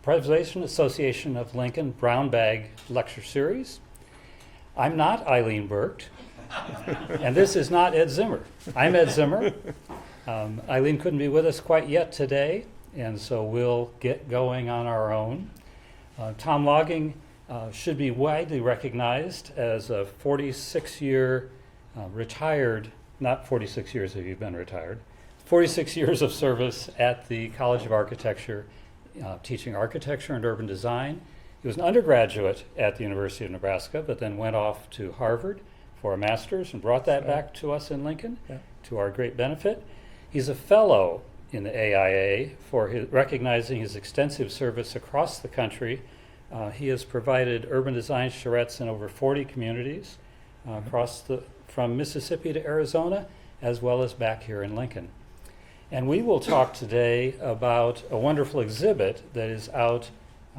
Preservation Association of Lincoln Brown Bag Lecture Series. I'm not Eileen Burkt, and this is not Ed Zimmer. I'm Ed Zimmer. Eileen couldn't be with us quite yet today, and so we'll get going on our own. Tom Logging should be widely recognized as a 46-year retired, not 46 years if you've been retired, 46 years of service at the College of Architecture, teaching architecture and urban design. He was an undergraduate at the University of Nebraska, but then went off to Harvard for a master's and brought that back to us in Lincoln, to our great benefit. He's a fellow in the AIA for recognizing his extensive service across the country. He has provided urban design charrettes in over 40 communities from Mississippi to Arizona, as well as back here in Lincoln. And we will talk today about a wonderful exhibit that is out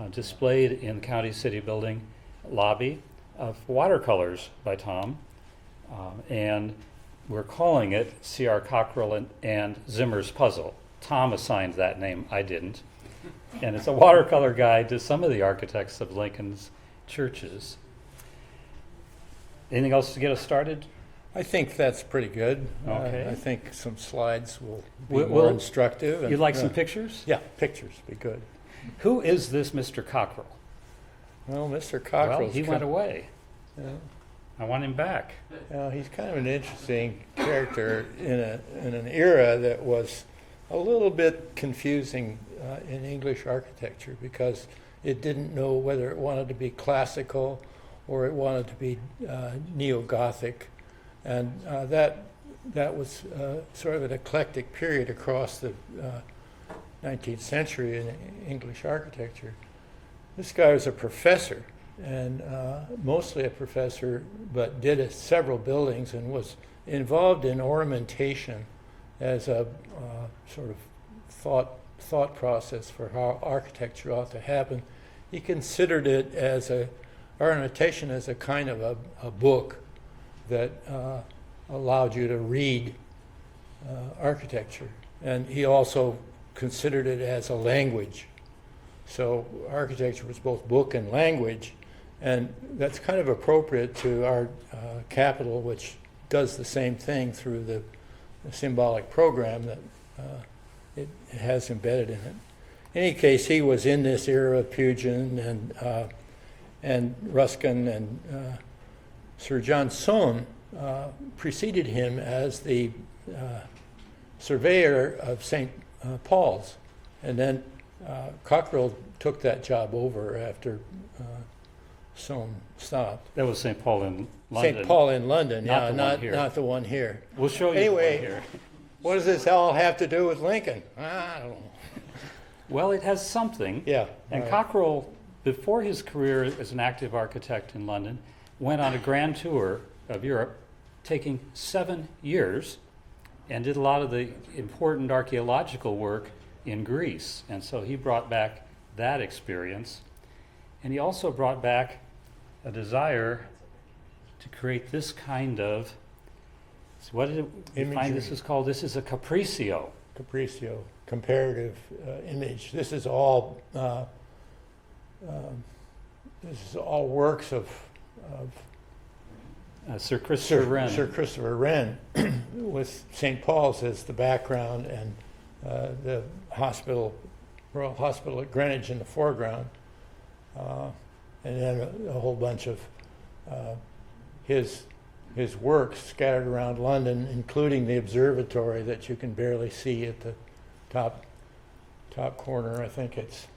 displayed in the County City Building lobby of watercolors by Tom. And we're calling it C.R. Cockerell and Zimmer's Puzzle. Tom assigned that name, I didn't. And it's a watercolor guide to some of the architects of Lincoln's churches. Anything else to get us started? I think that's pretty good. Okay. I think some slides will be more instructive. You'd like some pictures? Yeah, pictures would be good. Who is this Mr. Cockerell? Well, Mr. Cockerell. Well, he went away. Yeah. I want him back. He's kind of an interesting character in an era that was a little bit confusing in English architecture because it didn't know whether it wanted to be classical or it wanted to be neo-Gothic. And that was sort of an eclectic period across the 19th century in English architecture. This guy was a professor, and mostly a professor, but did several buildings and was involved in ornamentation as a sort of thought process for how architecture ought to happen. He considered it as ornamentation as a kind of a book that allowed you to read architecture. And he also considered it as a language. So architecture was both book and language, and that's kind of appropriate to our capital, which does the same thing through the symbolic program that it has embedded in it. In any case, he was in this era of Pugin and Ruskin and Sir John Soane preceded him as the surveyor of St. Paul's, and then Cockerell took that job over after Soane stopped. That was St. Paul in London. St. Paul in London, not the one here. We'll show you anyway, the one here. What does this all have to do with Lincoln? I don't know. Well, it has something. Yeah. And Cockerell, before his career as an active architect in London, went on a grand tour of Europe, taking 7 years, and did a lot of the important archaeological work in Greece. And so he brought back that experience. And he also brought back a desire to create this kind of, so what did we find this is called? This is a capriccio. Capriccio, comparative image. This is all works of Sir Christopher Wren. Sir Christopher Wren, with St. Paul's as the background and the Royal Hospital at Greenwich in the foreground, and then a whole bunch of his works scattered around London, including the observatory that you can barely see at the top corner. I think it's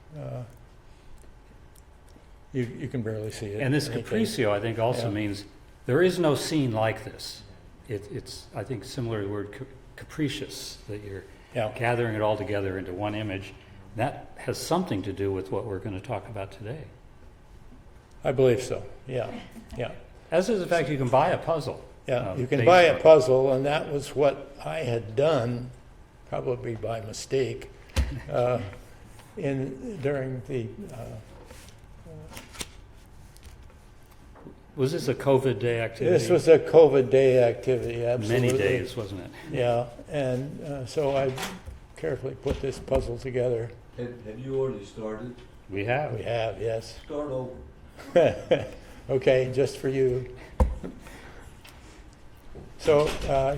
you can barely see it. And this capriccio, I think, also means there is no scene like this. It's I think, similar to the word capricious, that you're gathering it all together into one image. That has something to do with what we're going to talk about today. I believe so, yeah. As is the fact you can buy a puzzle. Yeah, you can buy a puzzle, and that was what I had done, probably by mistake, during the... Was this a COVID day activity? This was a COVID day activity, absolutely. Many days, wasn't it? Yeah, and so I carefully put this puzzle together. Have you already started? We have. We have, yes. Start over. Okay, just for you. So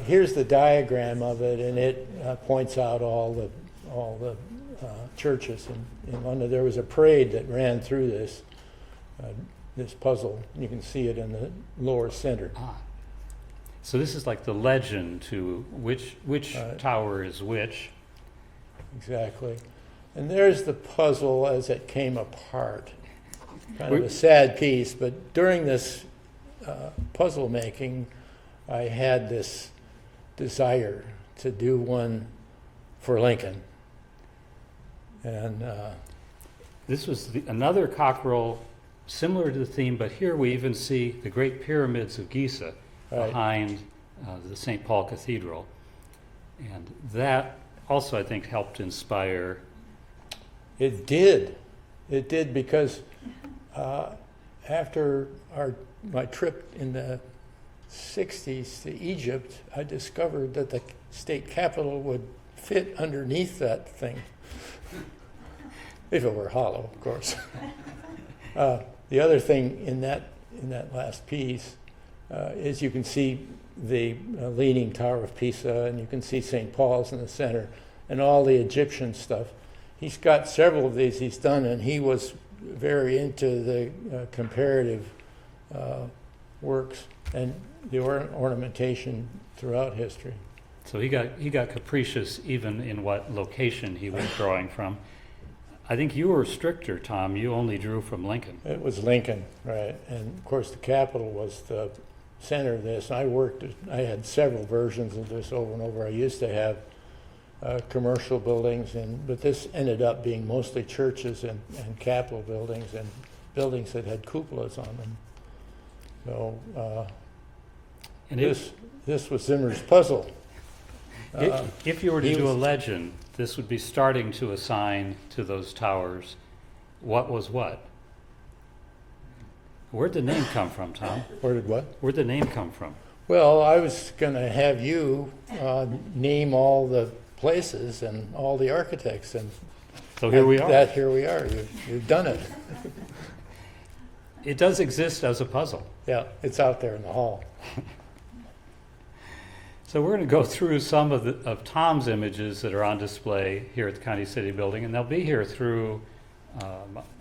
here's the diagram of it, and it points out all the churches in London. There was a parade that ran through this puzzle. You can see it in the lower center. Ah. So this is like the legend to which tower is which. Exactly. And there's the puzzle as it came apart. Kind of a sad piece, but during this puzzle making, I had this desire to do one for Lincoln. And This was another Cockerell, similar to the theme, but here we even see the great pyramids of Giza Right. behind the St. Paul Cathedral. And that also, I think, helped inspire. it did. It did because after my trip in the 60s to Egypt, I discovered that the state capitol would fit underneath that thing. If it were hollow, of course. The other thing in that last piece is you can see the Leaning Tower of Pisa, and you can see St. Paul's in the center, and all the Egyptian stuff. He's got several of these he's done, and he was very into the comparative works and the ornamentation throughout history. So he got capricious even in what location he was drawing from. I think you were stricter, Tom. You only drew from Lincoln. It was Lincoln, right? And of course, the Capitol was the center of this. I had several versions of this over and over. I used to have commercial buildings, but this ended up being mostly churches and Capitol buildings and buildings that had cupolas on them. So And this was Zimmer's puzzle. if you were to he do a was- legend, this would be starting to assign to those towers what was what. Where'd the name come from, Tom? Where did what? Where'd the name come from? Well, I was going to have you name all the places and all the architects, and So here we are. Here we are. You've done it. It does exist as a puzzle. Yeah, it's out there in the hall. So we're going to go through some of Tom's images that are on display here at the County City Building, and they'll be here through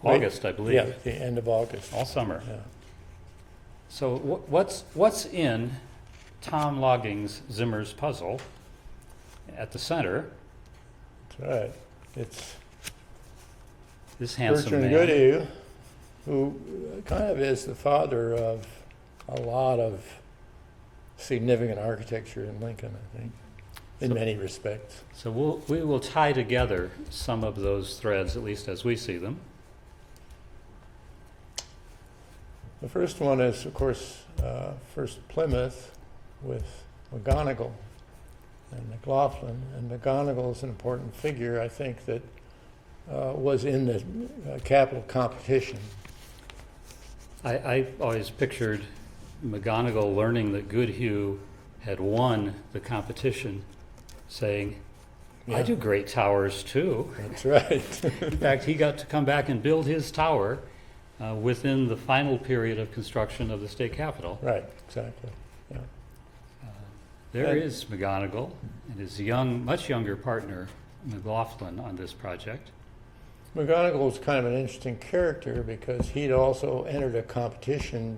August, I believe. Yeah, the end of August. All summer. Yeah. So what's in Tom Logging's Zimmer's puzzle at the center? That's right. It's This handsome Bertrand man. Goodhue, who kind of is the father of a lot of significant architecture in Lincoln, I think, in So- many respects. So we will tie together some of those threads, at least as we see them. The first one is, of course, first Plymouth with McGonagall and McLaughlin. And McGonagall is an important figure, I think, that was in the capital competition. I always pictured McGonagall learning that Goodhue had won the competition, saying, I Yeah. do great towers too. That's right. In fact, he got to come back and build his tower within the final period of construction of the state capitol. Right, exactly. Yeah. There And- is McGonagall and his much younger partner, McLaughlin, on this project. McGonagall was kind of an interesting character because he'd also entered a competition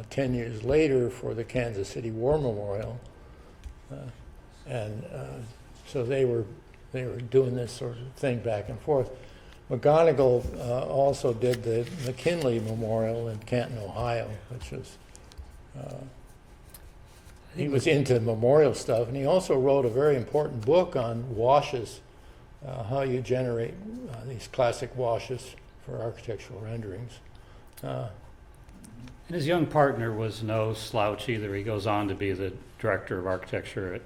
10 years later for the Kansas City War Memorial. And so they were doing this sort of thing back and forth. McGonagall also did the McKinley Memorial in Canton, Ohio, which was, he was into memorial stuff. And he also wrote a very important book on washes, how you generate these classic washes for architectural renderings. And his young partner was no slouch either. He goes on to be the director of architecture at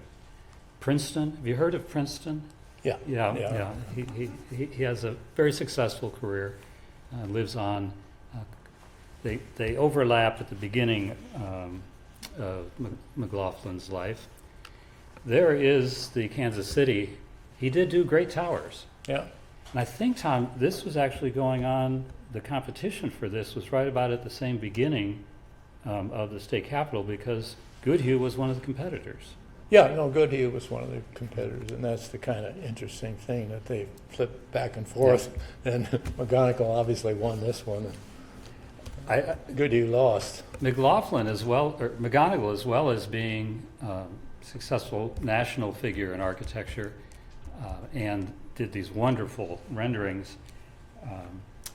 Princeton. Have you heard of Princeton? Yeah. Yeah. He has a very successful career. Lives on. They overlap at the beginning of McLaughlin's life. There is the Kansas City. He did do great towers. Yeah. And I think, Tom, this was actually going on, the competition for this was right about at the same beginning of the state capitol, because Goodhue was one of the competitors. Yeah, no, Goodhue was one of the competitors, and that's the kind of interesting thing that they flipped back and forth. And McGonigal obviously won this one. Goodhue lost. McLaughlin as well, or McGonigal, as well as being a successful national figure in architecture, and did these wonderful renderings,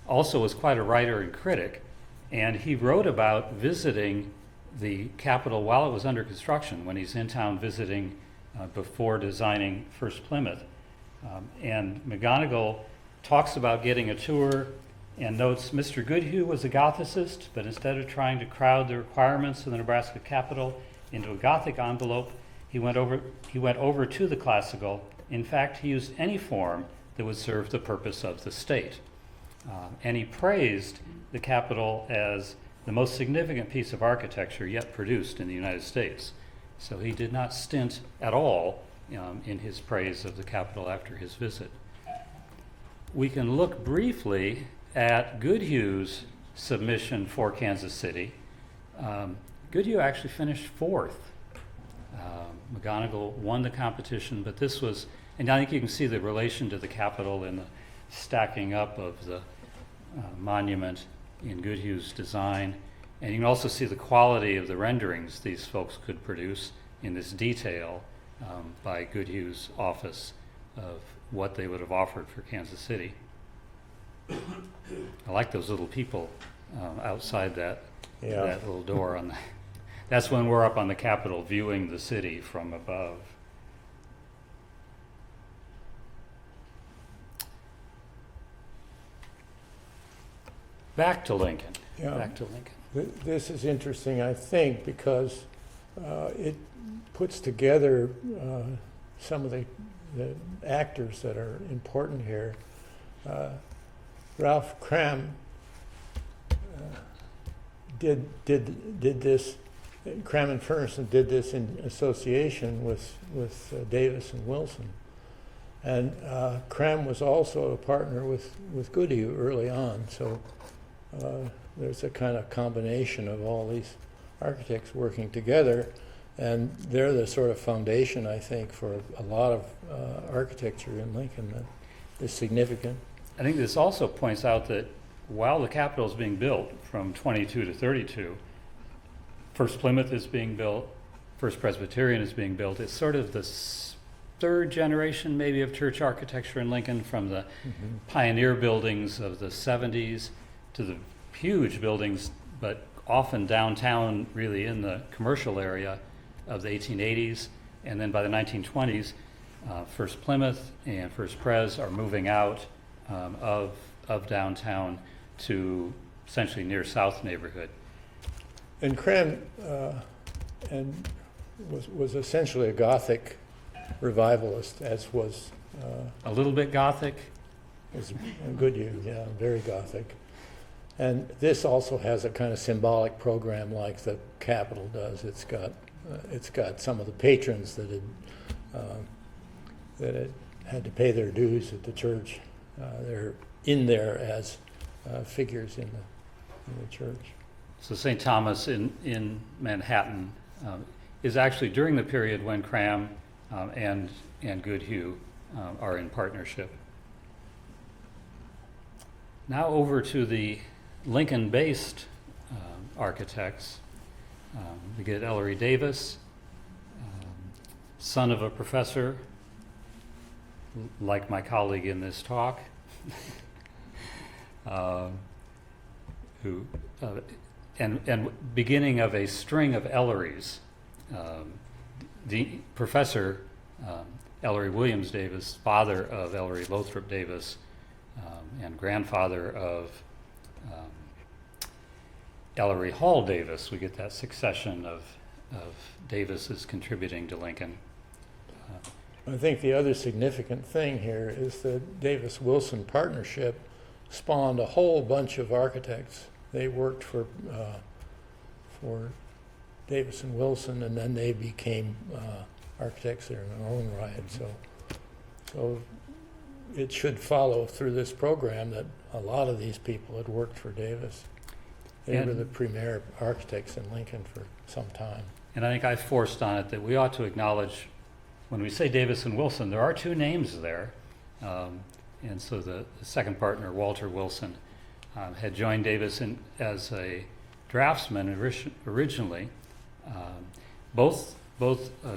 also was quite a writer and critic, and he wrote about visiting the Capitol while it was under construction, when he's in town visiting before designing First Plymouth. And McGonigal talks about getting a tour and notes, Mr. Goodhue was a Gothicist, but instead of trying to crowd the requirements of the Nebraska Capitol into a Gothic envelope, he went over to the classical. In fact, he used any form that would serve the purpose of the state. And he praised the Capitol as the most significant piece of architecture yet produced in the United States. So he did not stint at all in his praise of the Capitol after his visit. We can look briefly at Goodhue's submission for Kansas City. Goodhue actually finished fourth. McGonigal won the competition, but this was, and I think you can see the relation to the Capitol in the stacking up of the monument in Goodhue's design. And you can also see the quality of the renderings these folks could produce in this detail by Goodhue's office of what they would have offered for Kansas City. I like those little people outside that little door on the. That's when we're up on the Capitol viewing the city from above. Back to Lincoln. Yeah. Back to Lincoln. This is interesting, I think, because it puts together some of the actors that are important here. Ralph Cram did this. Cram and Ferguson did this in association with Davis and Wilson, and Cram was also a partner with Goodhue early on. So there's a kind of combination of all these architects working together, and they're the sort of foundation, I think, for a lot of architecture in Lincoln that is significant. I think this also points out that while the Capitol is being built from 22 to 32, First Plymouth is being built, First Presbyterian is being built. It's sort of the third generation maybe of church architecture in Lincoln, from the pioneer buildings of the 70s to the huge buildings, but often downtown, really in the commercial area, of the 1880s. And then by the 1920s, First Plymouth and First Pres are moving out of downtown to essentially near South neighborhood. And Cram was essentially a Gothic revivalist, as was A little bit Gothic. Goodhue, yeah, very Gothic. And this also has a kind of symbolic program like the Capitol does. It's got some of the patrons that had to pay their dues at the church. They're in there as figures in the church. So St. Thomas in Manhattan is actually during the period when Cram and Goodhue are in partnership. Now over to the Lincoln-based architects. We get Ellery Davis, son of a professor, like my colleague in this talk, who and beginning of a string of Ellerys. The Professor Ellery Williams Davis, father of Ellery Lothrop Davis, and grandfather of Ellery Hall Davis. We get that succession of Davises contributing to Lincoln. I think the other significant thing here is the Davis-Wilson partnership spawned a whole bunch of architects. They worked for Davis and Wilson, and then they became architects there in their own right. So it should follow through this program that a lot of these people had worked for Davis. They were And- the premier architects in Lincoln for some time. And I think I forced on it that we ought to acknowledge, when we say Davis and Wilson, there are two names there. And so the second partner, Walter Wilson, had joined Davis as a draftsman originally. Both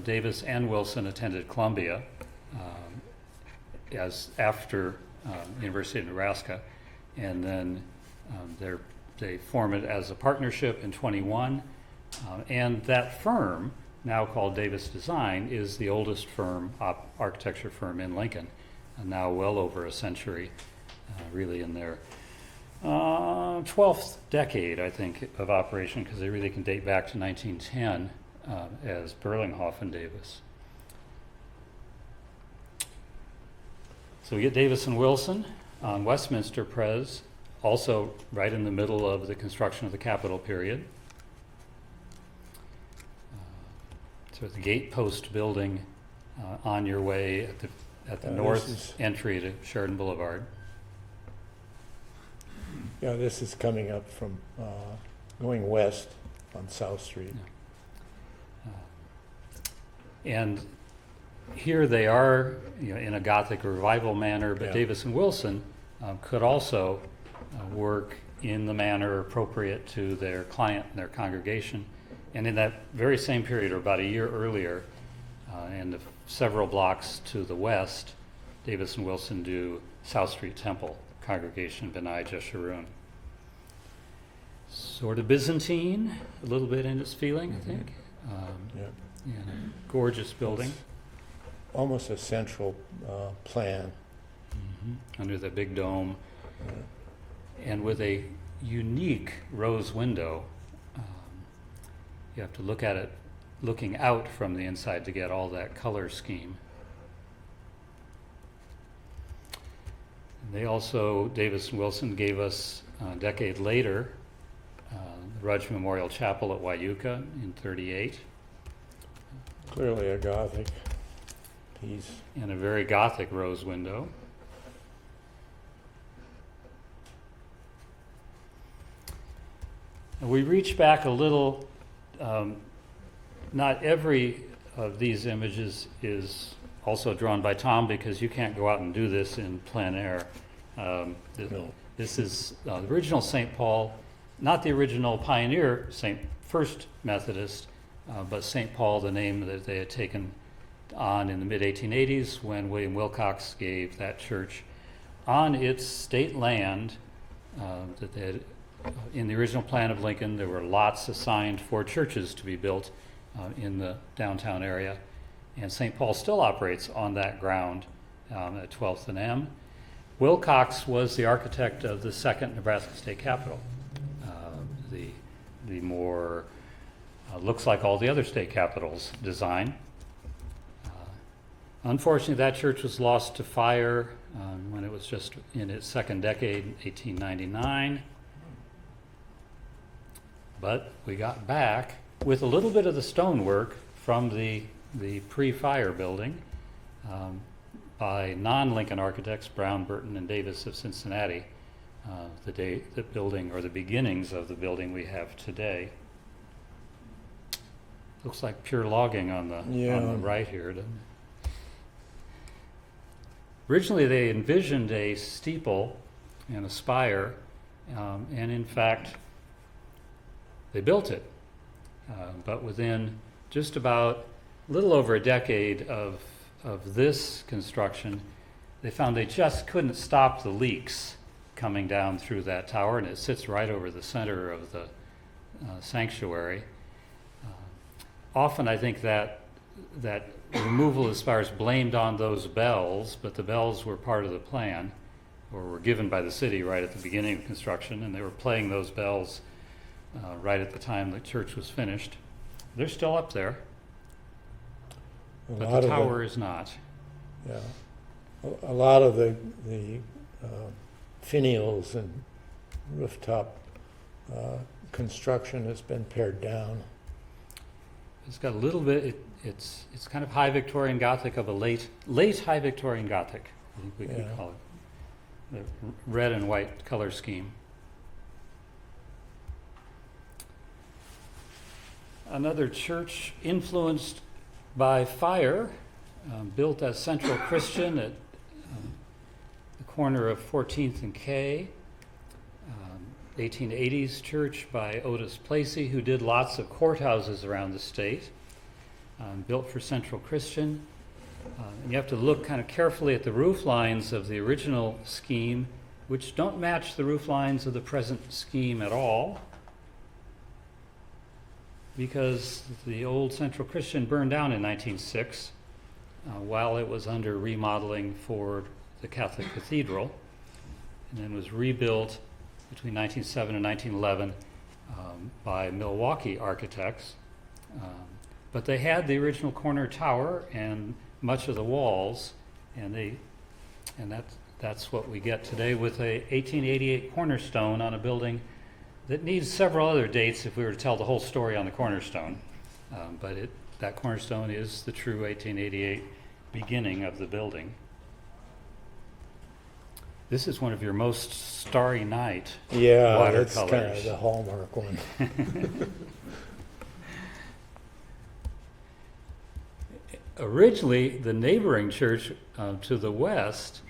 Davis and Wilson attended Columbia as after University of Nebraska, and then they form it as a partnership in 21. And that firm, now called Davis Design, is the oldest architecture firm in Lincoln, and now well over a century, really in their 12th decade, I think, of operation, because they really can date back to 1910 as Berlinghoff and Davis. So we get Davis and Wilson on Westminster Pres, also right in the middle of the construction of the Capitol period. So the Gatepost building on your way at the north entry to Sheridan Boulevard. Yeah, this is coming up from going west on South Street. And here they are, in a Gothic revival manner, but Yeah. Davis and Wilson could also work in the manner appropriate to their client and their congregation. And in that very same period, or about a year earlier, and several blocks to the west, Davis and Wilson do South Street Temple, Congregation B'nai Jeshurun. Sort of Byzantine, a little bit in its feeling, I think. Yeah. And a gorgeous building. Almost a central plan. Under the big dome, and with a unique rose window. You have to look at it looking out from the inside to get all that color scheme. And they also, Davis and Wilson, gave us a decade later the Rudge Memorial Chapel at Wyuka in '38. Clearly a Gothic piece. And a very Gothic rose window. And we reach back a little. Not every of these images is also drawn by Tom, because you can't go out and do this in plein air. No. This is the original St. Paul, not the original pioneer First Methodist, but St. Paul, the name that they had taken on in the mid-1880s when William Wilcox gave that church on its state land that they had. In the original plan of Lincoln, there were lots assigned for churches to be built in the downtown area, and St. Paul still operates on that ground at 12th and M. Wilcox was the architect of the second Nebraska State Capitol, the more looks like all the other state capitals design. Unfortunately, that church was lost to fire when it was just in its second decade, 1899. But we got back with a little bit of the stonework from the pre-fire building by non-Lincoln architects, Brown, Burton, and Davis of Cincinnati, the building, or the beginnings of the building we have today. Looks like pure logging on the right here, doesn't it? Originally, they envisioned a steeple and a spire, and in fact, they built it, but within just about a little over a decade of this construction, they found they just couldn't stop the leaks coming down through that tower, and it sits right over the center of the sanctuary. Often I think that removal of spires blamed on those bells, but the bells were part of the plan, or were given by the city right at the beginning of construction, and they were playing those bells right at the time the church was finished. They're still up there, but the tower is not. Yeah, a lot of the finials and rooftop construction has been pared down. It's got a little bit. It's kind of high Victorian Gothic of a late High Victorian Gothic. I think we could Yeah. call it. The red and white color scheme. Another church influenced by fire, built as Central Christian at the corner of 14th and K. 1880s church by Otis Placey, who did lots of courthouses around the state, built for Central Christian. And you have to look kind of carefully at the roof lines of the original scheme, which don't match the roof lines of the present scheme at all, because the old Central Christian burned down in 1906 while it was under remodeling for the Catholic Cathedral, and then was rebuilt between 1907 and 1911 by Milwaukee architects. But they had the original corner tower and much of the walls, and that's what we get today with a 1888 cornerstone on a building that needs several other dates if we were to tell the whole story on the cornerstone. But that cornerstone is the true 1888 beginning of the building. This is one of your most starry night Yeah, that's kind watercolors. of the hallmark one. Originally, the neighboring church to the west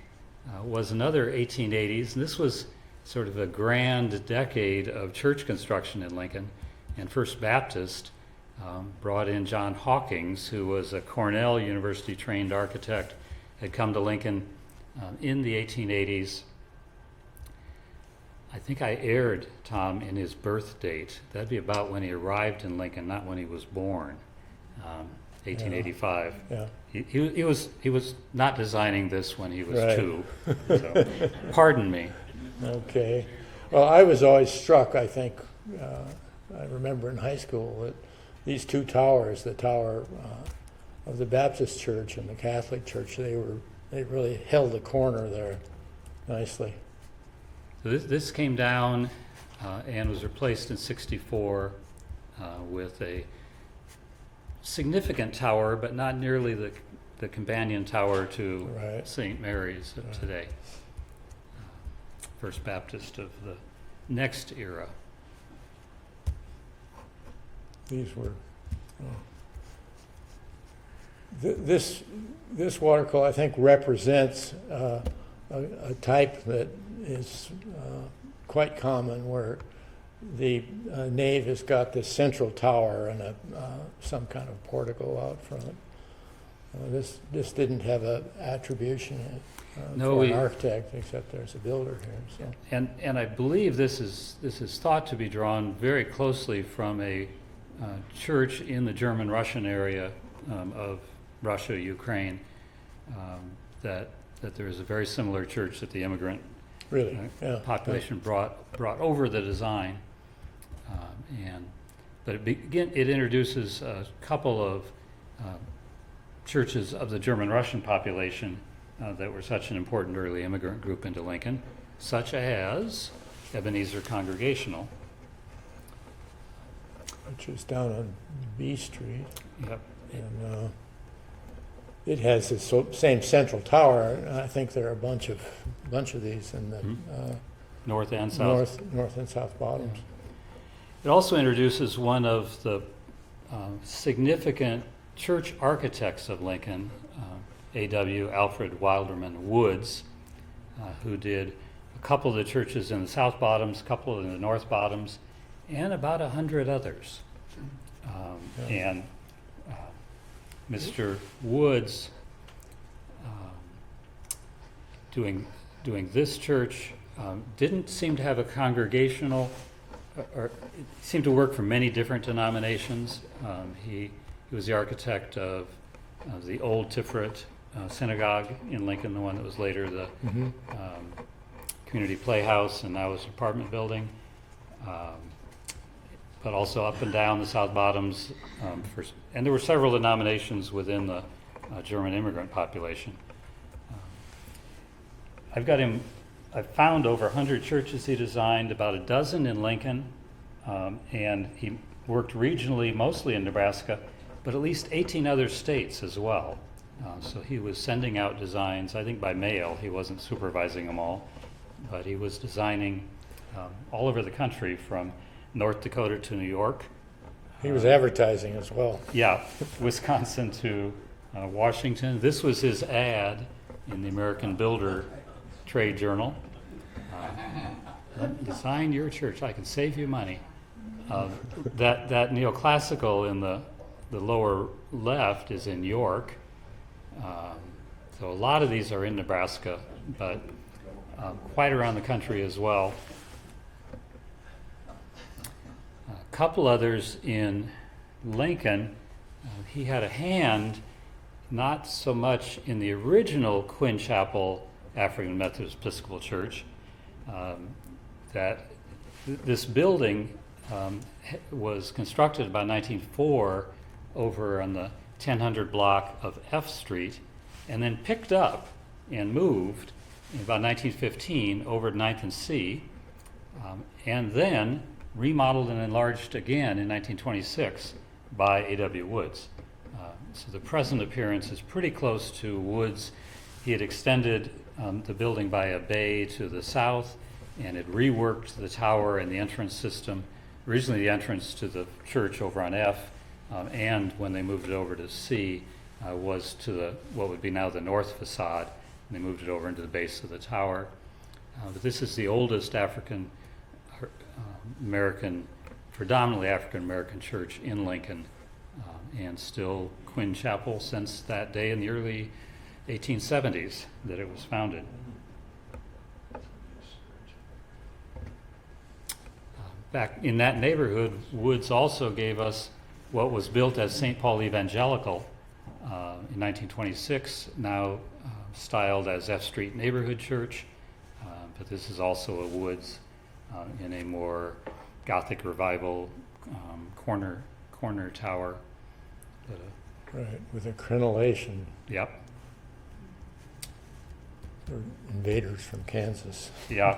was another 1880s, and this was sort of a grand decade of church construction in Lincoln. And First Baptist brought in John Hawkins, who was a Cornell University trained architect, had come to Lincoln in the 1880s. I think I erred, Tom, in his birth date. That'd be about when he arrived in Lincoln, not when he was born. 1885. Yeah. He was not designing this when he was Right. 2. So, pardon me. Okay. Well, I was always struck, I think, I remember in high school, that these two towers, the tower of the Baptist church and the Catholic church, they really held the corner there nicely. So this came down and was replaced in '64 with a significant tower, but not nearly the companion tower to Right. St. Mary's of today. First Baptist of the next era. These were. This watercolor, I think, represents a type that is quite common, where the nave has got this central tower and some kind of portico out front. This didn't have an attribution No, for an we- architect, except there's a builder here. So. And I believe this is thought to be drawn very closely from a church in the German-Russian area of Russia, Ukraine, that there is a very similar church that the immigrant Really, yeah. population brought over the design, but it introduces a couple of churches of the German-Russian population that were such an important early immigrant group into Lincoln, such as Ebenezer Congregational. Which is down on B Street. Yep. And it has the same central tower. And I think there are a bunch of these in the North and south. north and south bottoms. It also introduces one of the significant church architects of Lincoln, A.W. Alfred Wilderman Woods, who did a couple of the churches in the south bottoms, a couple in the north bottoms, and about 100 others. And Mr. Woods doing this church didn't seem to have a congregational, or it seemed to work for many different denominations. He was the architect of the old Tiferet synagogue in Lincoln, the one that was later the community playhouse and now is an apartment building. But also up and down the South Bottoms, and there were several denominations within the German immigrant population. I've found over 100 churches he designed, about a dozen in Lincoln, and he worked regionally, mostly in Nebraska, but at least 18 other states as well. So he was sending out designs, I think by mail. He wasn't supervising them all, but he was designing all over the country from North Dakota to New York. He was advertising as well. Yeah, Wisconsin to Washington. This was his ad in the American Builder Trade Journal. Design your church, I can save you money. That neoclassical in the lower left is in York. So a lot of these are in Nebraska, but quite around the country as well. A couple others in Lincoln. He had a hand, not so much in the original Quinn Chapel African Methodist Episcopal Church. That this building was constructed about 1904 over on the 1000 block of F Street, and then picked up and moved in about 1915 over to 9th and C, and then remodeled and enlarged again in 1926 by A.W. Woods. So the present appearance is pretty close to Woods. He had extended the building by a bay to the south, and had reworked the tower and the entrance system. Originally the entrance to the church over on F, and when they moved it over to C, was to what would be now the north facade, and they moved it over into the base of the tower. But this is the oldest American, predominantly African American church in Lincoln, and still Quinn Chapel since that day in the early 1870s that it was founded. Back in that neighborhood, Woods also gave us what was built as St. Paul Evangelical in 1926, now styled as F Street Neighborhood Church, but this is also a Woods in a more Gothic Revival corner tower. Right, with a crenellation Yep, for invaders from Kansas. yeah.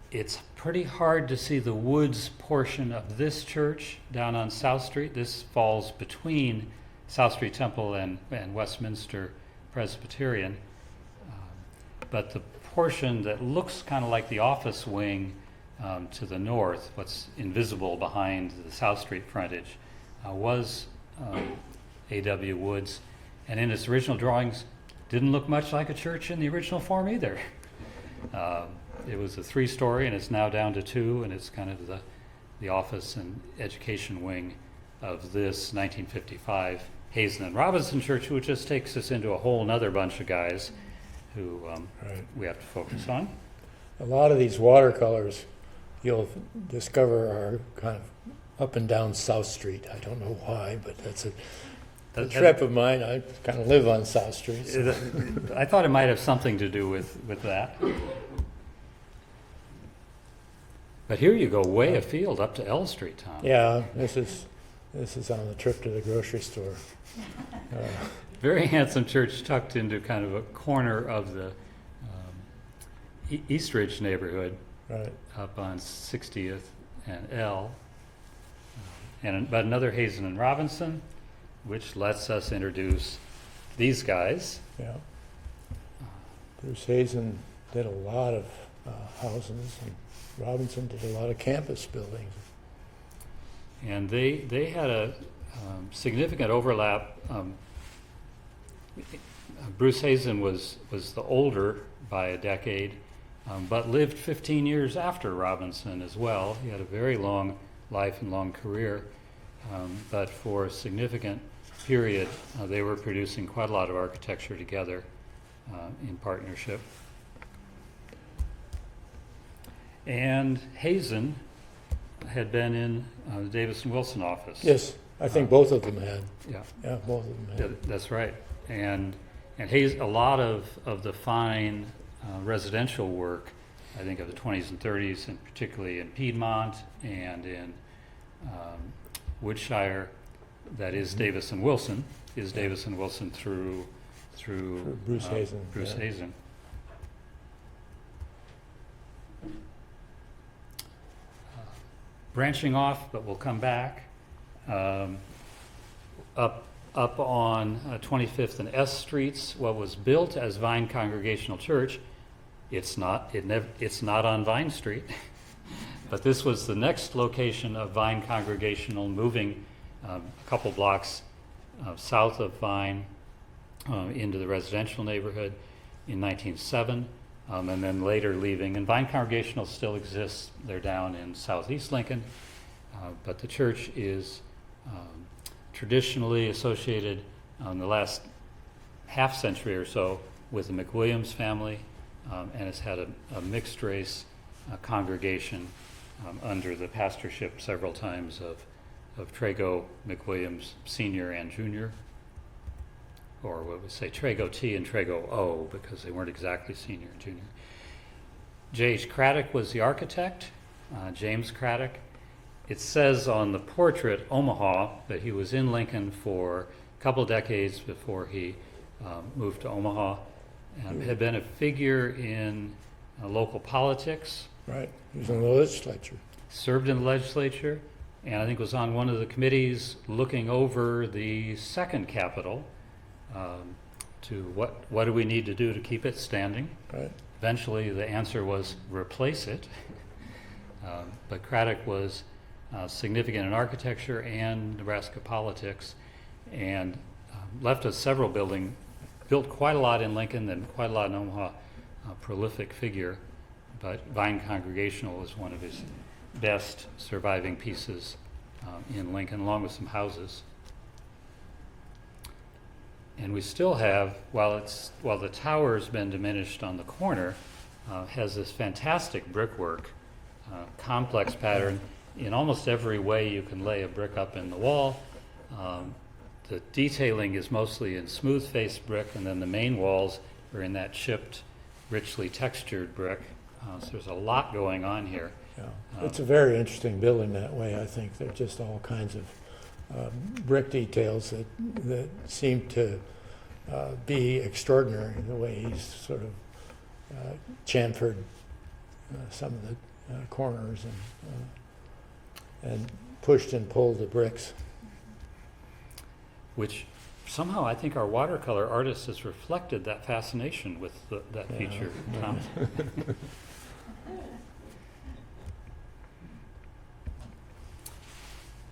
It's pretty hard to see the Woods portion of this church down on South Street. This falls between South Street Temple and Westminster Presbyterian. But the portion that looks kind of like the office wing to the north, what's invisible behind the South Street frontage, was A.W. Woods. And in its original drawings, didn't look much like a church in the original form either. It was a 3-story, and it's now down to 2, and it's kind of the office and education wing of this 1955 Hazen and Robinson Church, which just takes us into a whole nother bunch of guys who Right. we have to focus on. A lot of these watercolors you'll discover are kind of up and down South Street. I don't know why, but that's a trip of mine. I kind of live on South Street. So. I thought it might have something to do with that. But here you go way afield up to L Street, Tom. Yeah, this is on the trip to the grocery store. Very handsome church tucked into kind of a corner of the East Ridge neighborhood, Right. up on 60th and L. But another Hazen and Robinson, which lets us introduce these guys. Yeah. Bruce Hazen did a lot of houses, and Robinson did a lot of campus buildings. And they had a significant overlap. Bruce Hazen was the older by a decade, but lived 15 years after Robinson as well. He had a very long life and long career, but for a significant period, they were producing quite a lot of architecture together in partnership. And Hazen had been in the Davis and Wilson office. Yes, I think both of them had. Yeah. Yeah, both of them Yeah, had. that's right. And a lot of the fine residential work, I think of the 20s and 30s, and particularly in Piedmont and in Woodshire, that is Davis and Wilson, is Davis and Wilson through Bruce Hazen. Bruce yeah. Hazen. Branching off, but we'll come back, Um, up on 25th and S Streets, what was built as Vine Congregational Church, it's not on Vine Street, but this was the next location of Vine Congregational, moving a couple blocks south of Vine into the residential neighborhood in 1907, and then later leaving. And Vine Congregational still exists. They're down in southeast Lincoln, but the church is traditionally associated the last half century or so with the McWilliams family, and has had a mixed race congregation under the pastorship several times of Trago McWilliams Sr. and Jr., or what we say Trago T and Trago O, because they weren't exactly senior and junior. J.H. Craddock was the architect, James Craddock. It says on the portrait, Omaha, that he was in Lincoln for a couple decades before he moved to Omaha, and had been a figure in local politics. Right, he was in the legislature. Served in the legislature, and I think was on one of the committees looking over the second Capitol, to what do we need to do to keep it standing. Right. Eventually the answer was replace it. But Craddock was significant in architecture and Nebraska politics, and left us several built quite a lot in Lincoln and quite a lot in Omaha, prolific figure, but Vine Congregational was one of his best surviving pieces in Lincoln, along with some houses. And we still have, while the tower's been diminished on the corner, has this fantastic brickwork, complex pattern in almost every way you can lay a brick up in the wall. The detailing is mostly in smooth-faced brick, and then the main walls are in that chipped, richly textured brick. So there's a lot going on here. Yeah. It's a very interesting building that way. I think there are just all kinds of brick details that seem to be extraordinary, the way he's sort of chamfered some of the corners and pushed and pulled the bricks. Which somehow I think our watercolor artist has reflected that fascination with that Yeah. feature, Yeah. Tom.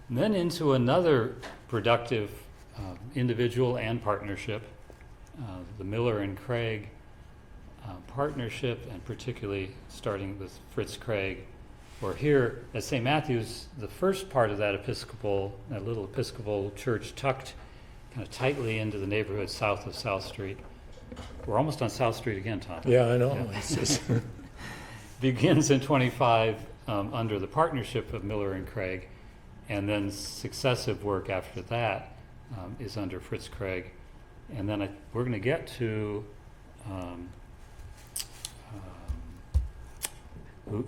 And then into another productive individual and partnership, the Miller and Craig partnership, and particularly starting with Fritz Craig. Or here at St. Matthew's, the first part of that little Episcopal church tucked kind of tightly into the neighborhood south of South Street. We're almost on South Street again, Tom. Yeah, I know. Yeah. It's just Begins in 25 under the partnership of Miller and Craig, and then successive work after that is under Fritz Craig. And then we're going to get to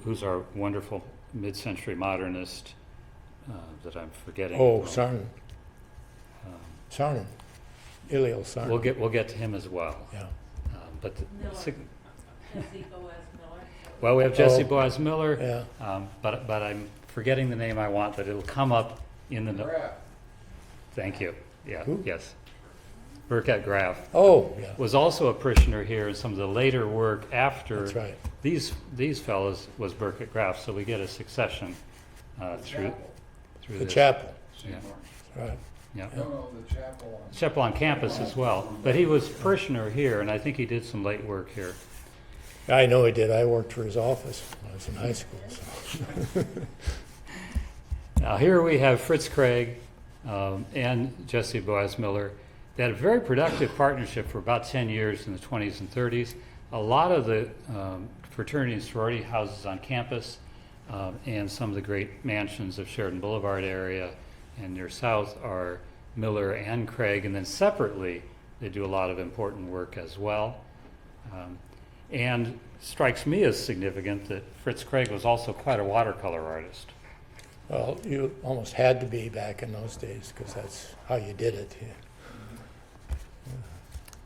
who's our wonderful mid-century modernist that I'm forgetting. oh, Sarnen. Um, Sarnen. Eliel Sarnen. we'll get to him as well. Yeah. But Miller. Jesse Boaz Miller. well, we have Jesse Oh. Boaz Miller, Yeah. but I'm forgetting the name I want, but it'll come up in the. Graf. Thank you. Yeah. Who? Yes. Burkett Graff Oh, yeah. was also a parishioner here in some of the later work after That's right. these fellows was Burkett Graff, so we get a succession through The this. chapel. Yeah. Right. Yeah. No, the chapel. Chapel on campus as well, but he was parishioner here, and I think he did some late work here. I know he did. I worked for his office when I was in high school. So. Now here we have Fritz Craig and Jesse Boaz Miller. They had a very productive partnership for about 10 years in the 20s and 30s. A lot of the fraternity and sorority houses on campus and some of the great mansions of Sheridan Boulevard area and near south are Miller and Craig, and then separately they do a lot of important work as well. And strikes me as significant that Fritz Craig was also quite a watercolor artist. Well, you almost had to be back in those days because that's how you did it.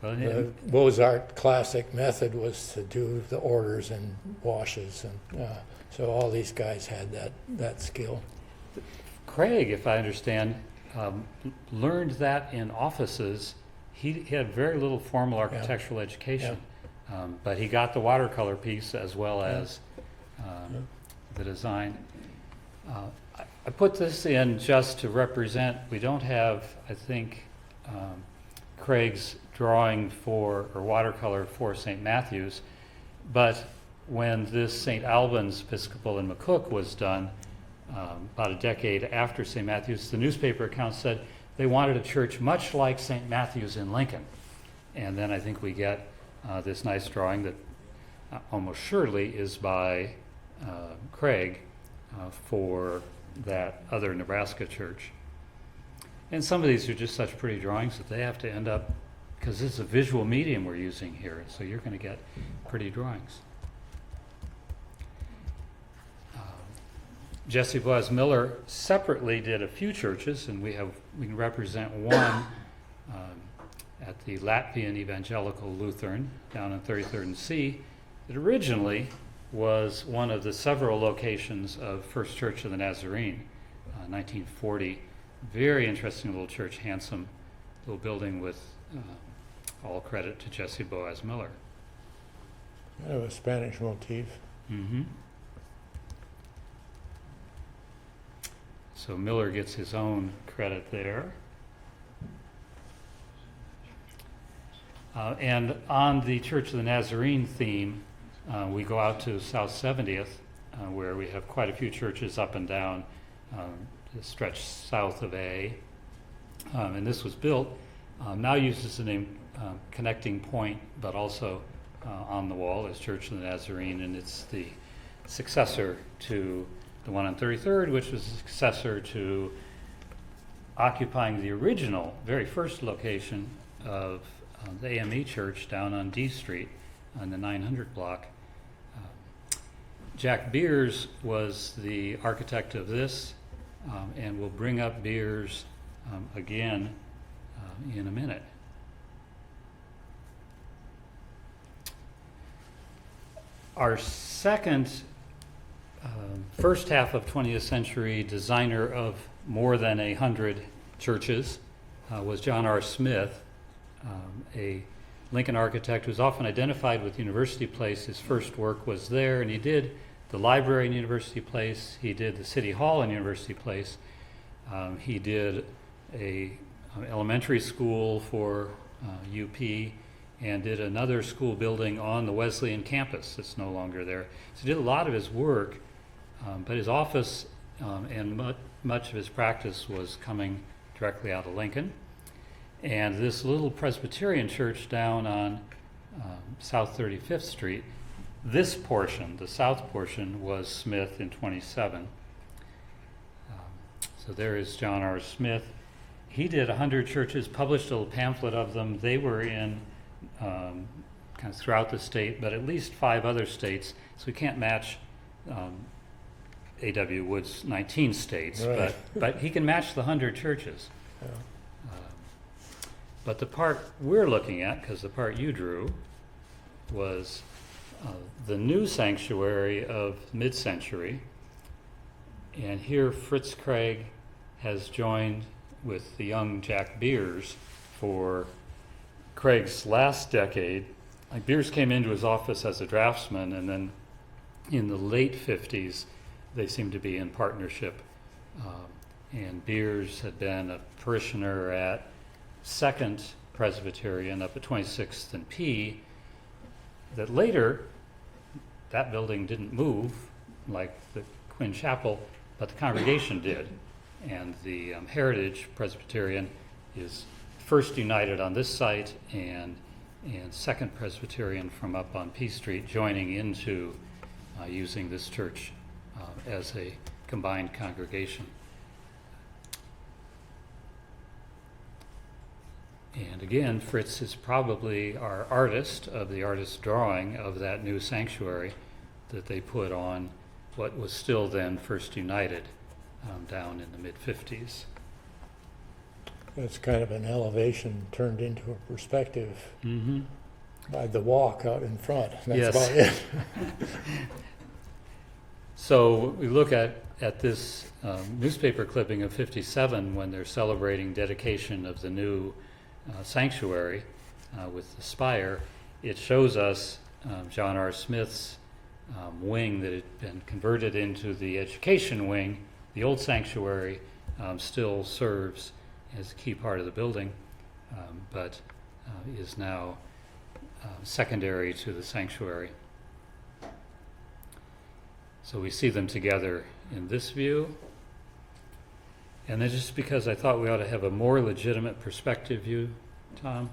Well, The Beaux-Art classic method was to do the orders and washes, and so all these guys had that skill. Craig, if I understand, learned that in offices. He had very little formal architectural education, but he got the watercolor piece as well as the design. I put this in just to represent, we don't have, I think, Craig's drawing for, or watercolor for St. Matthew's, but when this St. Albans Episcopal in McCook was done, about a decade after St. Matthew's, the newspaper account said they wanted a church much like St. Matthew's in Lincoln. And then I think we get this nice drawing that almost surely is by Craig for that other Nebraska church. And some of these are just such pretty drawings that they have to end up, because this is a visual medium we're using here, so you're going to get pretty drawings. Jesse Boaz Miller separately did a few churches, and we can represent one at the Latvian Evangelical Lutheran down on 33rd and C. It originally was one of the several locations of First Church of the Nazarene, 1940. Very interesting little church, handsome little building with all credit to Jesse Boaz Miller. Kind of a Spanish motif. Mm-hmm. So Miller gets his own credit there. And on the Church of the Nazarene theme, we go out to South 70th, where we have quite a few churches up and down the stretch south of A. And this was built, now uses the name Connecting Point, but also on the wall is Church of the Nazarene, and it's the successor to the one on 33rd, which was the successor to occupying the original, very first location of the AME Church down on D Street on the 900 block. Jack Beers was the architect of this, and we'll bring up Beers again in a minute. Our second first half of 20th century designer of more than 100 churches was John R. Smith, a Lincoln architect who's often identified with University Place. His first work was there, and he did the library in University Place. He did the City Hall in University Place. He did a elementary school for UP, and did another school building on the Wesleyan campus that's no longer there. So he did a lot of his work, but his office and much of his practice was coming directly out of Lincoln. And this little Presbyterian church down on South 35th Street, this portion, the south portion, was Smith in 27. So there is John R. Smith. He did 100 churches, published a little pamphlet of them. They were in kind of throughout the state, but at least 5 other states. So we can't match A.W. Wood's 19 states, Right. but he can match the 100 churches. Yeah. But the part we're looking at, because the part you drew, was the new sanctuary of mid-century. And here Fritz Craig has joined with the young Jack Beers for Craig's last decade. Like, Beers came into his office as a draftsman, and then in the late 50s, they seemed to be in partnership. And Beers had been a parishioner at Second Presbyterian up at 26th and P, that later, that building didn't move like the Quinn Chapel, but the congregation did. And the Heritage Presbyterian is First United on this site, and Second Presbyterian from up on P Street joining into using this church as a combined congregation. And again, Fritz is probably our artist of the artist's drawing of that new sanctuary that they put on what was still then First United down in the mid-50s. It's kind of an elevation turned into a perspective Mm-hmm. by the walk out in front. That's Yes. about it. So we look at this newspaper clipping of 57 when they're celebrating dedication of the new sanctuary with the spire. It shows us John R. Smith's wing that had been converted into the education wing. The old sanctuary still serves as a key part of the building, but is now secondary to the sanctuary. So we see them together in this view. And then just because I thought we ought to have a more legitimate perspective view, Tom.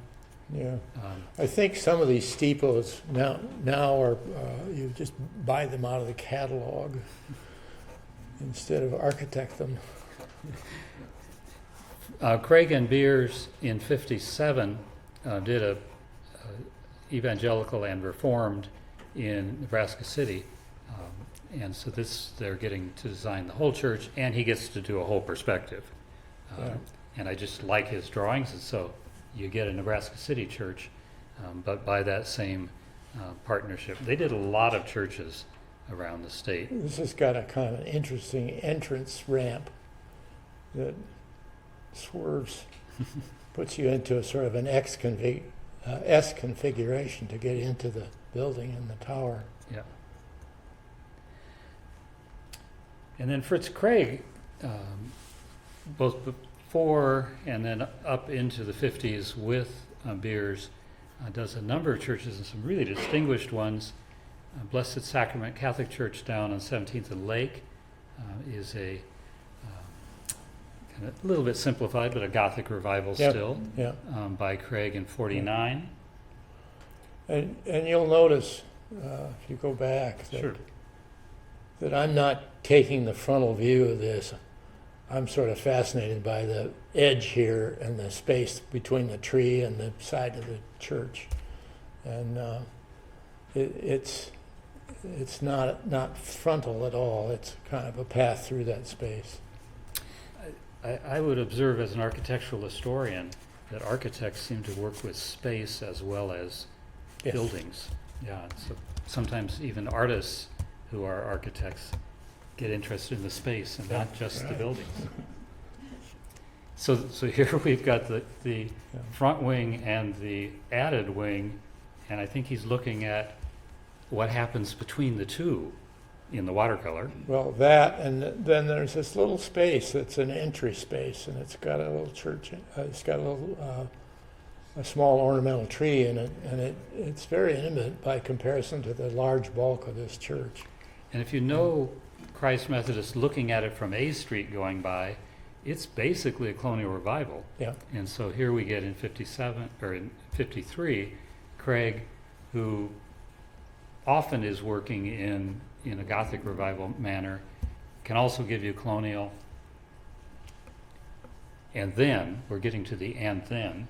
Yeah. I think some of these steeples now are, you just buy them out of the catalog instead of architect them. Craig and Beers in 57 did a evangelical and reformed in Nebraska City. And so they're getting to design the whole church, and he gets to do a whole perspective. Yeah. And I just like his drawings, and so you get a Nebraska City church, but by that same partnership. They did a lot of churches around the state. This has got a kind of an interesting entrance ramp that swerves, puts you into a sort of an S configuration to get into the building and the tower. Yeah. And then Fritz Craig, both before and then up into the 50s with Beers, does a number of churches and some really distinguished ones. Blessed Sacrament Catholic Church down on 17th and Lake is a kind of a little bit simplified, but a Gothic revival still, by Craig in 49. And you'll notice, if you go back, that I'm not taking the frontal view of this. I'm sort of fascinated by the edge here and the space between the tree and the side of the church. And it's not frontal at all. It's kind of a path through that space. I would observe as an architectural historian that architects seem to work with space as well as buildings. Yeah, so sometimes even artists who are architects get interested in the space and not just the buildings. So here we've got the front wing and the added wing, and I think he's looking at what happens between the two in the watercolor. Well, that, and then there's this little space that's an entry space, and it's got a little church, it's got a small ornamental tree in it, and it's very intimate by comparison to the large bulk of this church. And if you know Christ Methodist looking at it from A Street going by, it's basically a colonial revival. Yeah. And so here we get in 57 or in 53, Craig, who often is working in a Gothic revival manner, can also give you colonial. And then we're getting to the and then,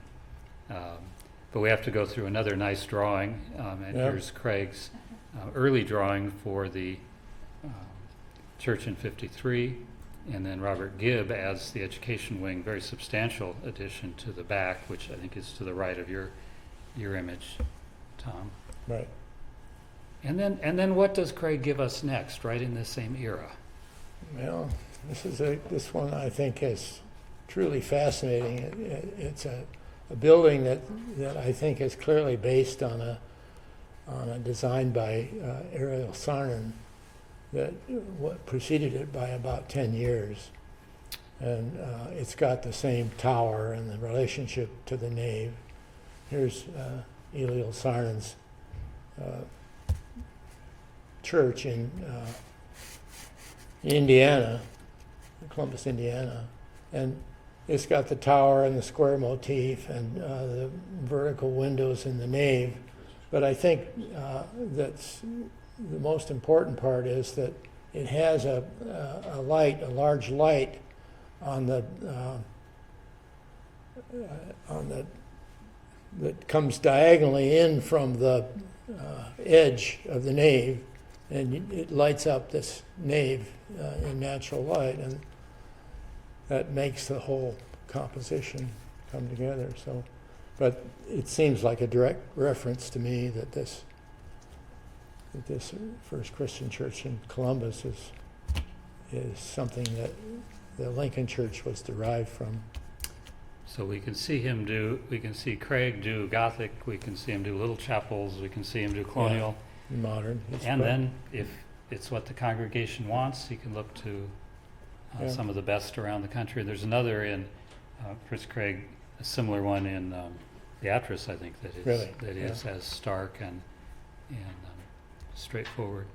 but we have to go through another nice drawing. And here's Craig's early drawing for the church in 53, and then Robert Gibb adds the education wing, very substantial addition to the back, which I think is to the right of your image, Tom. Right. And then what does Craig give us next, right in this same era? Well, this one I think is truly fascinating. It's a building that I think is clearly based on a design by Ariel Sarnen that preceded it by about 10 years. And it's got the same tower and the relationship to the nave. Here's Eliel Sarnen's church in Indiana, Columbus, Indiana. And it's got the tower and the square motif and the vertical windows in the nave. But I think that's the most important part is that it has a large light on the that comes diagonally in from the edge of the nave, and it lights up this nave in natural light, and that makes the whole composition come together. So, but it seems like a direct reference to me that this that this First Christian Church in Columbus is something that the Lincoln Church was derived from. So we can see Craig do Gothic, we can see him do little chapels, we can see him do colonial. Modern. And then if it's what the congregation wants, he can look to Yeah. some of the best around the country. There's another in Chris Craig, a similar one in Beatrice, I think, that is Really? that is as stark and straightforward.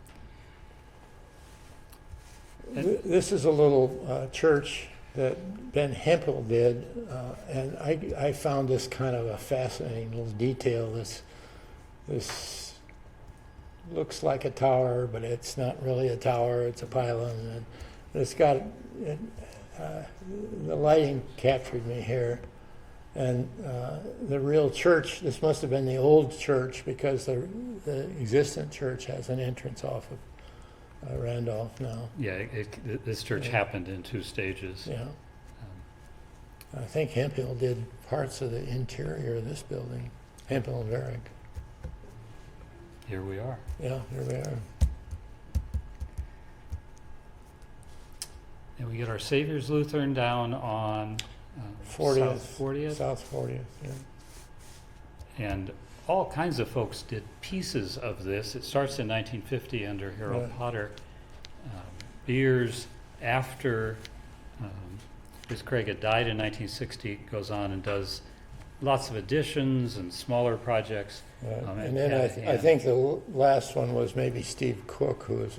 This is a little church that Ben Hempel did, and I found this kind of a fascinating little detail. This looks like a tower, but it's not really a tower. It's a pylon, and it's got the lighting captured me here. And the real church, this must have been the old church, because the existent church has an entrance off of Randolph now. Yeah, this church happened in 2 stages. Yeah. Um, I think Hemphill did parts of the interior of this building. Hemphill and Varick. Here we are. Yeah, here we are. And we get our Savior's Lutheran down on 40th. South 40th. South 40th, yeah. And all kinds of folks did pieces of this. It starts in 1950 under Harold Right. Potter. Years after Chris Craig had died in 1960, goes on and does lots of additions and smaller projects. And then I think the last one was maybe Steve Cook, who was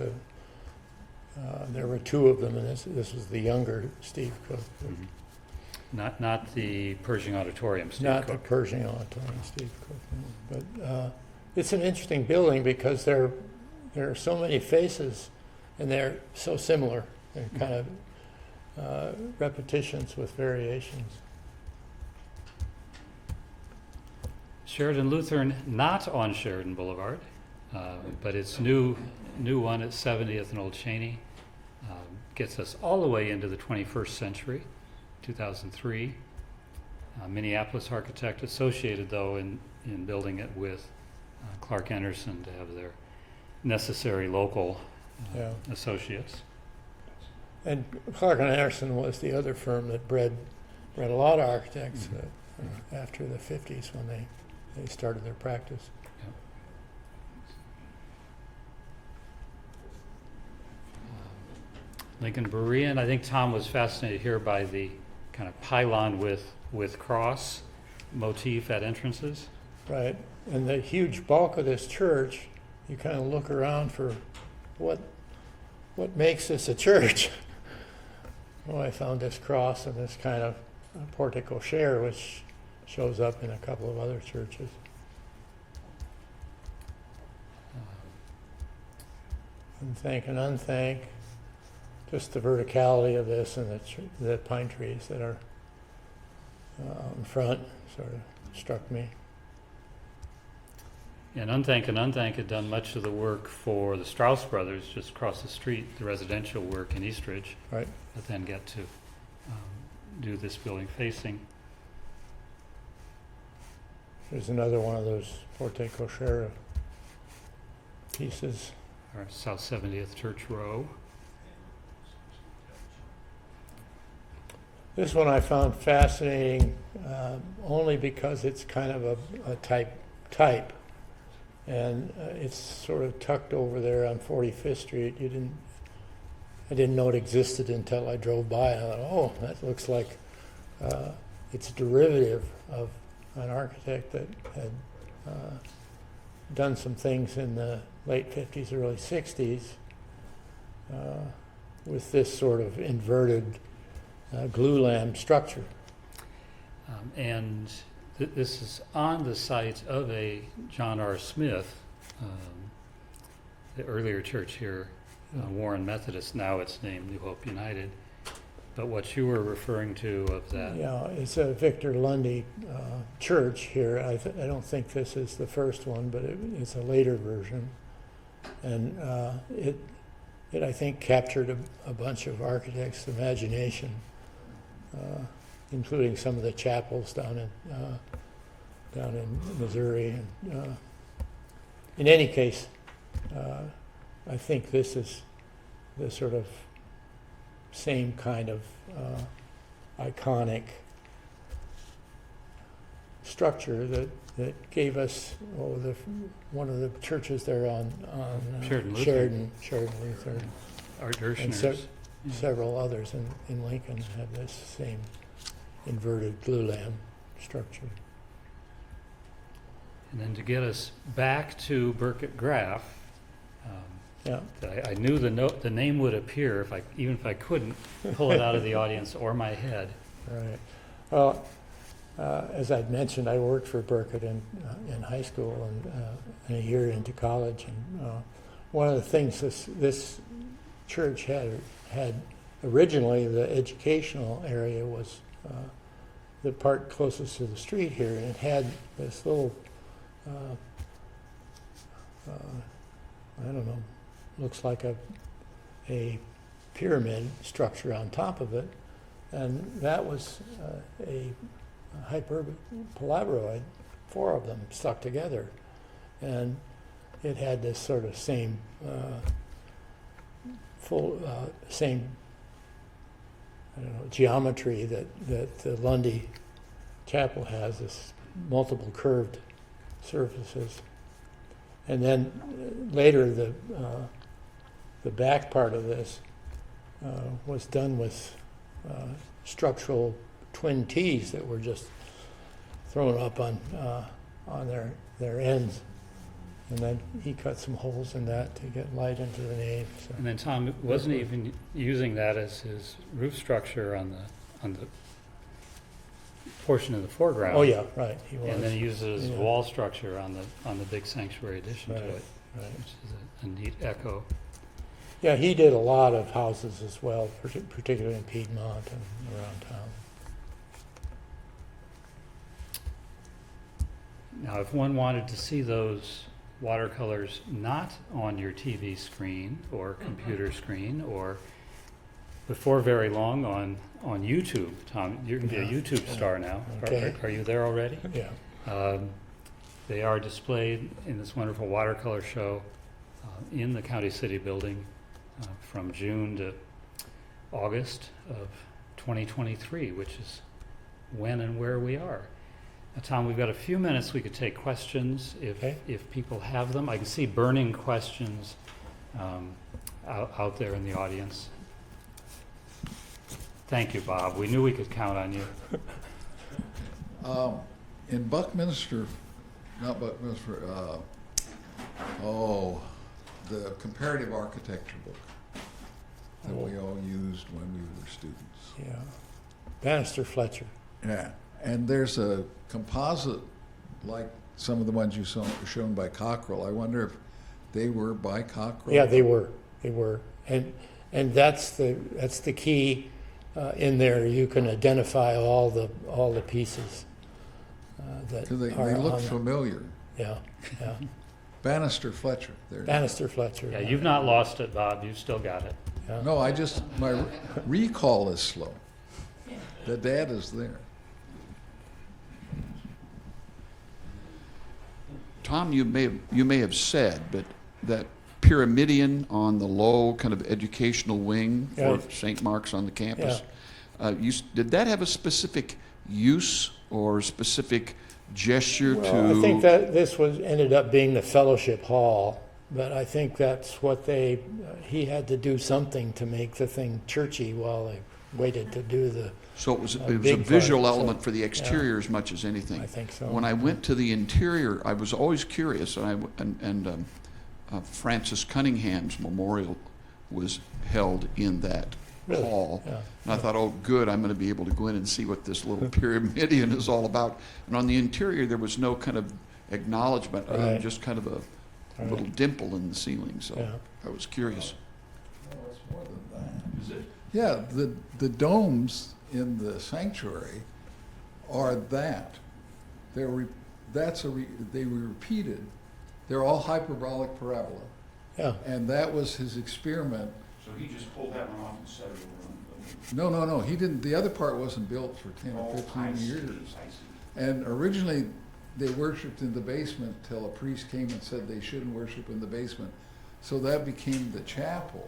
there were 2 of them, and this was the younger Steve Cook. Mhm. Not the Pershing Auditorium, Steve Not Cook. the Pershing Auditorium, Steve Cook. No. But it's an interesting building because there are so many faces, and they're so similar. They're kind of repetitions with variations. Sheridan Lutheran, not on Sheridan Boulevard, but it's new one at 70th and Old Cheney. Gets us all the way into the 21st century, 2003. Minneapolis architect, associated though in building it with Clark Anderson to have their necessary local Yeah. associates. And Clark and Anderson was the other firm that bred a lot of architects after the 50s when they started their practice. Lincoln Berean, I think Tom was fascinated here by the kind of pylon with cross motif at entrances. Right. And the huge bulk of this church, you kind of look around for what makes this a church. Well, I found this cross and this kind of portico share, which shows up in a couple of other churches. Unthank and unthank. Just the verticality of this and the pine trees that are out in front sort of struck me. And Unthank had done much of the work for the Strauss brothers just across the street, the residential work in Eastridge, Right. but then get to do this building facing. There's another one of those portico share pieces. Our South 70th Church Row. This one I found fascinating only because it's kind of a type. And it's sort of tucked over there on 45th Street. I didn't know it existed until I drove by. And I thought, oh, that looks like it's derivative of an architect that had done some things in the late 50s, early 60s with this sort of inverted glue lamp structure. And this is on the site of a John R. Smith, the earlier church here, Warren Methodist. Now it's named New Hope United. But what you were referring to of that. Yeah, it's a Victor Lundy church here. I don't think this is the first one, but it's a later version. And it I think captured a bunch of architects' imagination, including some of the chapels down in Missouri. And in any case, I think this is the sort of same kind of iconic structure that gave us one of the churches there on Sheridan Lutheran. Our And Dershoners. several others in Lincoln have this same inverted glulam structure. And then to get us back to Burkett Graff, Yeah. I knew the name would appear even if I couldn't pull it out of the audience or my head. Right. Well, as I'd mentioned, I worked for Burkett in high school and a year into college. And one of the things this church had originally, the educational area was the part closest to the street here, and it had this little, I don't know, looks like a pyramid structure on top of it, and that was a hyperpalabroid, 4 of them stuck together, and it had this sort of same same I don't know, geometry that the Lundy Chapel has, this multiple curved surfaces, and then later the back part of this was done with structural twin T's that were just thrown up on their ends, and then he cut some holes in that to get light into the nave. So. And then Tom wasn't even using that as his roof structure on the portion of the foreground. Oh yeah, right. He was. And then he used it as Yeah. wall structure on the big sanctuary addition to Right, it, right. which is a neat echo. Yeah, he did a lot of houses as well, particularly in Piedmont and around town. Now, if one wanted to see those watercolors not on your TV screen or computer screen or before very long on YouTube, Tom, you're going to be a YouTube star now. Okay. Are you there already? Yeah. They are displayed in this wonderful watercolor show in the County City building from June to August of 2023, which is when and where we are. Now, Tom, we've got a few minutes. We could take questions if people have them. I can see burning questions out there in the audience. Thank you, Bob. We knew we could count on you. In Buckminster, not Buckminster, the comparative architecture book that we all used when we were students. Yeah. Bannister Fletcher. Yeah, and there's a composite like some of the ones you saw shown by Cockerell. I wonder if they were by Cockerell. Yeah, they were, and that's the key in there. You can identify all the pieces that 'Cause they are look on there. familiar. Yeah. Bannister Fletcher. There. Bannister Fletcher. Yeah, you've not lost it, Bob. You've still got it. Yeah. No, my recall is slow. The data is there. Tom, you may have said, but that pyramidion on the low kind of educational wing for Yeah. St. Mark's on the campus, did that have a specific use or specific gesture Well, I think that this ended up being the fellowship hall, but I think that's what he had to do something to make the thing churchy while they waited to do the. So it was a big visual part, so, element for the exterior as much as anything. I think so. When I went to the interior, I was always curious, and Francis Cunningham's memorial was held in that Really? hall. Yeah. And I thought, oh, good, I'm going to be able to go in and see what this little pyramidion is all about. And on the interior, there was no kind of acknowledgement, other than Right. just kind of a Right. little dimple in the ceiling. So Yeah. I was curious. No, it's more than that. Is it? Yeah, the domes in the sanctuary are that. They were repeated. They're all hyperbolic parabola. Yeah. And that was his experiment. So he just pulled that one off and set it over on No, he didn't. The other part wasn't built for 10 or 15 years. I see. And originally, they worshipped in the basement till a priest came and said they shouldn't worship in the basement So that became the chapel,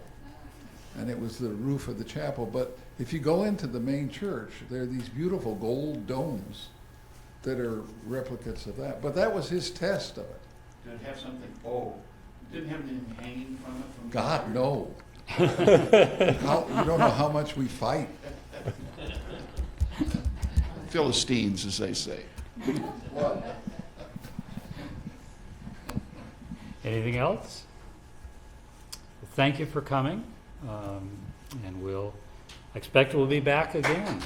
and it was the roof of the chapel. But if you go into the main church, there are these beautiful gold domes that are replicas of that. But that was his test of it. Did it have something, didn't have anything hanging from it? From God, no. You don't know how much we fight. Philistines, as they say. Anything else? Thank you for coming, and I expect we'll be back again.